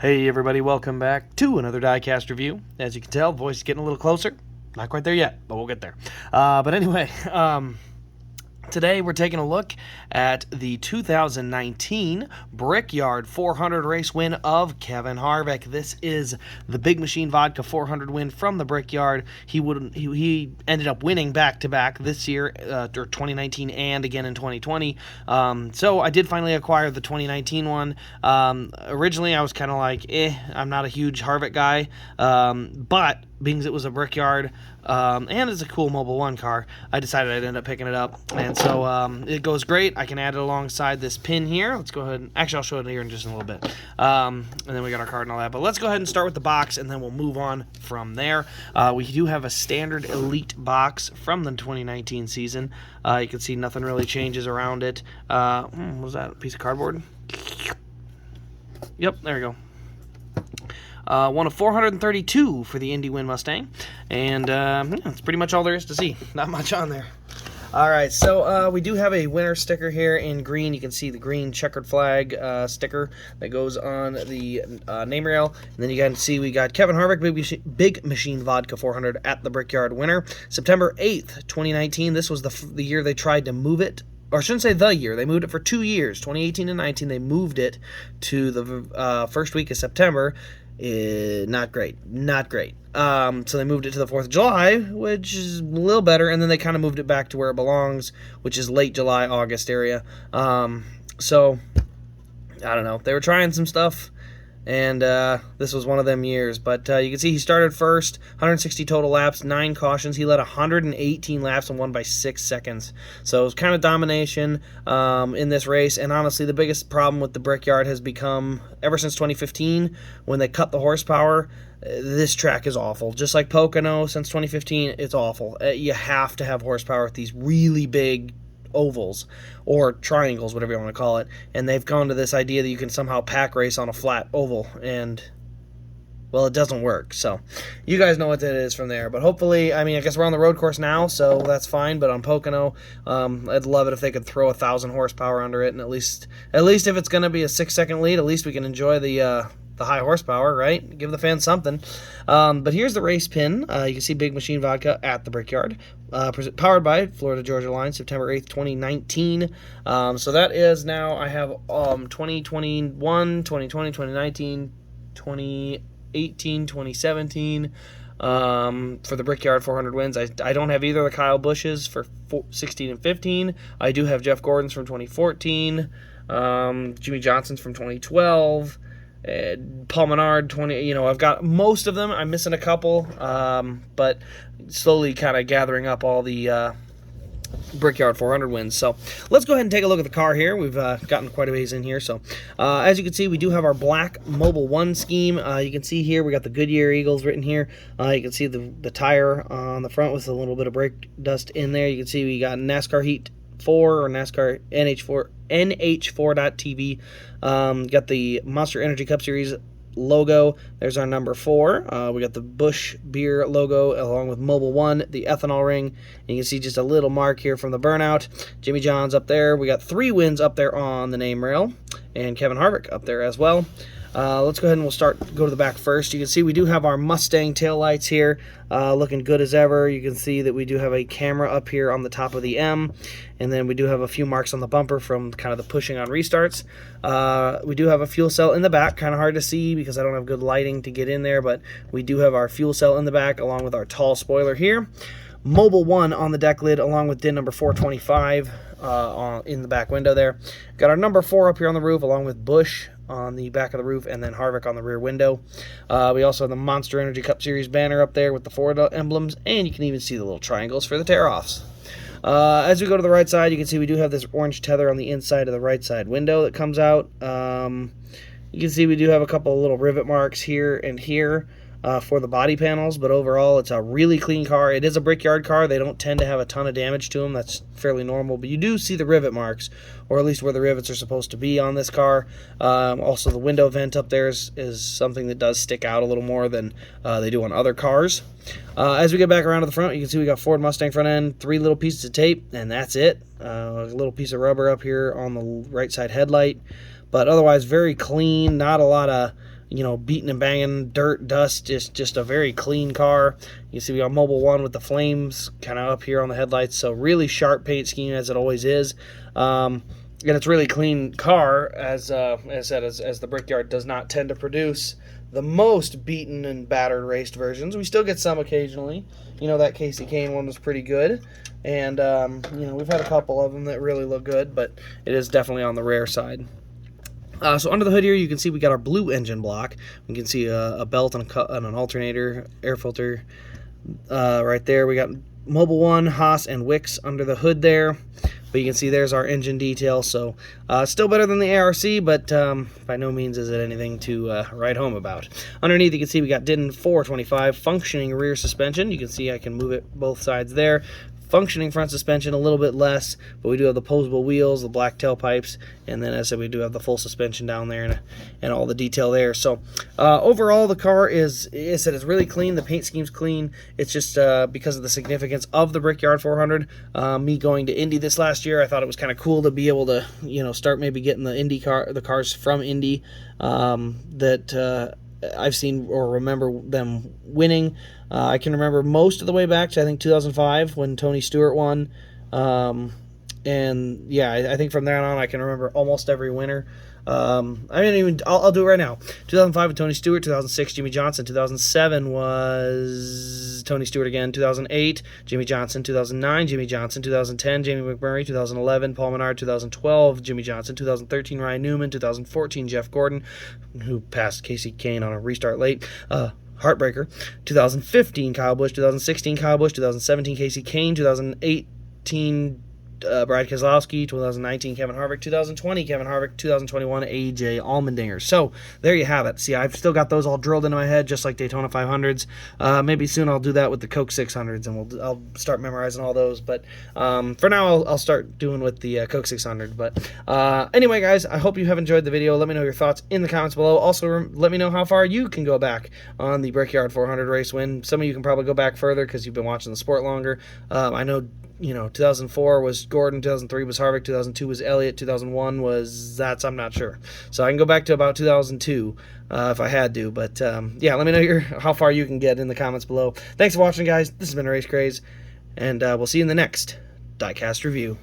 Hey everybody, welcome back to another Diecast review. As you can tell, voice is getting a little closer. Not quite there yet, but we'll get there. But anyway, today we're taking a look at the 2019 Brickyard 400 race win of Kevin Harvick. This is the Big Machine Vodka 400 win from the Brickyard. He ended up winning back-to-back this year, or 2019 and again in 2020. So I did finally acquire the 2019 one. Originally I was kind of like, I'm not a huge Harvick guy, but being as it was a Brickyard, and it's a cool Mobile 1 car, I decided I'd end up picking it up. And so it goes great. I can add it alongside this pin here. Let's go ahead. Actually, I'll show it here in just a little bit. And then we got our card and all that. But let's go ahead and start with the box, and then we'll move on from there. We do have a standard Elite box from the 2019 season. You can see nothing really changes around it. What was that? A piece of cardboard? Yep, there we go. One of 432 for the Indy Win Mustang, and that's pretty much all there is to see. Not much on there. Alright, so we do have a winner sticker here in green. You can see the green checkered flag sticker that goes on the name rail. And then you can see we got Kevin Harvick, Big Machine Vodka 400 at the Brickyard winner. September 8th, 2019. This was the year they tried to move it. Or I shouldn't say the year. They moved it for 2 years. 2018 and 19, they moved it to the first week of September. Not great. So they moved it to the 4th of July, which is a little better, and then they kind of moved it back to where it belongs, which is late July, August area. So, I don't know. They were trying some stuff, and this was one of them years. But you can see he started first, 160 total laps, 9 cautions. He led 118 laps and won by 6 seconds. So it was kind of domination in this race. And honestly, the biggest problem with the Brickyard has become, ever since 2015, when they cut the horsepower, this track is awful. Just like Pocono, since 2015, it's awful. You have to have horsepower with these really big ovals or triangles, whatever you want to call it, and they've gone to this idea that you can somehow pack race on a flat oval, and well, it doesn't work. So you guys know what that is from there. But hopefully, I mean, I guess we're on the road course now, so that's fine. But on Pocono, I'd love it if they could throw 1,000 horsepower under it, and at least if it's going to be a 6-second lead, at least we can enjoy the high horsepower, right? Give the fans something. But here's the race pin. You can see Big Machine Vodka at the Brickyard. Powered by Florida Georgia Line, September 8th, 2019. So that is now, I have 2021, 2020, 2019, 2018, 2017 for the Brickyard 400 wins. I don't have either of the Kyle Bushes for 16 and 15. I do have Jeff Gordon's from 2014, Jimmy Johnson's from 2012, Paul Menard, I've got most of them. I'm missing a couple, but slowly kind of gathering up all the Brickyard 400 wins. So let's go ahead and take a look at the car here. We've gotten quite a ways in here. So as you can see, we do have our black Mobile 1 scheme. You can see here we got the Goodyear Eagles written here. You can see the tire on the front with a little bit of brake dust in there. You can see we got NASCAR Heat 4 or NASCAR NH4.TV. Got the Monster Energy Cup Series logo. There's our number 4. We got the Busch Beer logo along with Mobile 1, the ethanol ring. And you can see just a little mark here from the burnout. Jimmy John's up there. We got 3 wins up there on the name rail, and Kevin Harvick up there as well. Let's go ahead and go to the back first. You can see we do have our Mustang taillights here, looking good as ever. You can see that we do have a camera up here on the top of the M, and then we do have a few marks on the bumper from kind of the pushing on restarts. We do have a fuel cell in the back, kind of hard to see because I don't have good lighting to get in there, but we do have our fuel cell in the back along with our tall spoiler here. Mobile 1 on the deck lid along with DIN number 425 in the back window there. Got our number 4 up here on the roof along with Busch on the back of the roof, and then Harvick on the rear window. We also have the Monster Energy Cup Series banner up there with the Ford emblems, and you can even see the little triangles for the tear-offs. As we go to the right side, you can see we do have this orange tether on the inside of the right side window that comes out. You can see we do have a couple of little rivet marks here and here for the body panels, but overall it's a really clean car. It is a Brickyard car. They don't tend to have a ton of damage to them. That's fairly normal, but you do see the rivet marks, or at least where the rivets are supposed to be on this car. Also, the window vent up there is something that does stick out a little more than they do on other cars. As we get back around to the front, you can see we got Ford Mustang front end, 3 little pieces of tape, and that's it. A little piece of rubber up here on the right side headlight, but otherwise very clean. Not a lot of you know, beating and banging, dirt, dust, just a very clean car. You see we got Mobile 1 with the flames kind of up here on the headlights, so really sharp paint scheme as it always is. And it's really clean car, as I said, as the Brickyard does not tend to produce the most beaten and battered raced versions. We still get some occasionally. You know, that Casey Kane one was pretty good. And, you know, we've had a couple of them that really look good, but it is definitely on the rare side. So under the hood here, you can see we got our blue engine block. We can see a belt and an alternator, air filter right there. We got Mobile 1, Haas, and Wix under the hood there. But you can see there's our engine detail. So still better than the ARC, but by no means is it anything to write home about. Underneath, you can see we got Didden 425 functioning rear suspension. You can see I can move it both sides there. Functioning front suspension a little bit less, but we do have the posable wheels, the black tailpipes, and then as I said, we do have the full suspension down there and all the detail there. So overall, the car is, as I said, it's really clean. The paint scheme's clean. It's just because of the significance of the Brickyard 400. Me going to Indy this last year, I thought it was kind of cool to be able to, you know, start maybe getting the cars from Indy that I've seen or remember them winning. I can remember most of the way back to, I think, 2005 when Tony Stewart won. And yeah, I think from there on I can remember almost every winner. I'll do it right now. 2005 with Tony Stewart, 2006 Jimmy Johnson, 2007 was Tony Stewart again, 2008 Jimmy Johnson, 2009 Jimmy Johnson, 2010 Jamie McMurray, 2011 Paul Menard, 2012 Jimmy Johnson, 2013 Ryan Newman, 2014 Jeff Gordon, who passed Casey Kane on a restart late, heartbreaker, 2015 Kyle Busch, 2016 Kyle Busch, 2017 Casey Kane, 2018 Brad Keselowski, 2019 Kevin Harvick, 2020 Kevin Harvick, 2021 AJ Allmendinger. So there you have it. See, I've still got those all drilled into my head, just like Daytona 500s. Maybe soon I'll do that with the Coke 600s, and I'll start memorizing all those. But for now, I'll start doing with the Coke 600. But anyway, guys, I hope you have enjoyed the video. Let me know your thoughts in the comments below. Also, let me know how far you can go back on the Brickyard 400 race win. Some of you can probably go back further because you've been watching the sport longer. I know, you know, 2004 was Gordon, 2003 was Harvick, 2002 was Elliott, 2001 was I'm not sure. So I can go back to about 2002 if I had to. But yeah, let me know how far you can get in the comments below. Thanks for watching, guys. This has been Race Craze, and we'll see you in the next Diecast review.